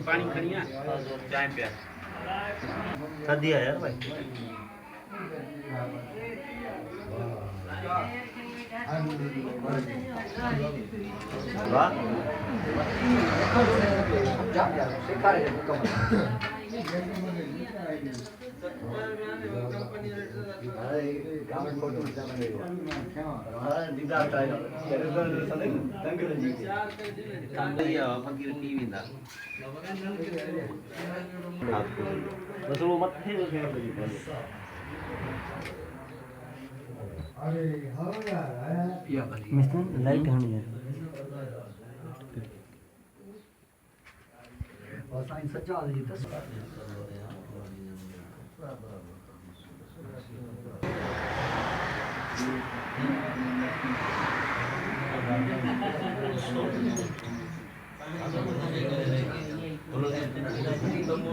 पानी खड़िया चाय पिया शादी है यार भाई वाह बस वो मत थे मिस्टर लाइट होनी है और साइंस सच्चा है तो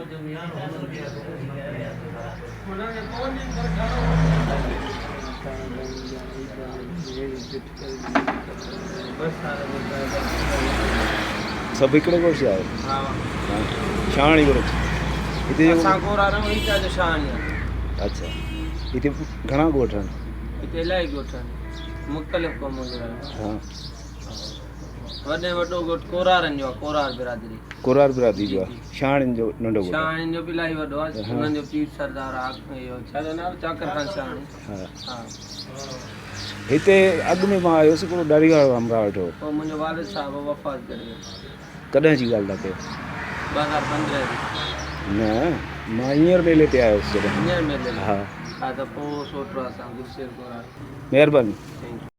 सब इकडे गोष्टी आहेत शहाणी बरोबर इथे अच्छा इथे घणा गोठ इथे इलाही ॻोठ आहिनि मुख़्तलिफ़ क़ौम जो हाँ वॾे वॾो ॻोठ कोरारनि जो आहे कोरार बिरादरी कोरार बिरादरी जो आहे शहाणियुनि जो नंढो गोठ शाहनि जो बि इलाही वॾो आहे हुननि जो पीर सरदार आहे इहो छा चवंदा आहियो चाकर ख़ान शाहणी हा हा हिते अॻु में मां आयुसि हिकिड़ो ॾाढीगाड़ अमरा वेठो पोइ मुंहिंजो वालिद साहिबु वफ़ात करे वियो कॾहिं जी ॻाल्हि था कयो 2015 जी न मां हींअर मेले ते आयुसि जॾहिं हींअर मेले हा हा त पोइ सोटो असां गुलशेर कोरार महिरबानी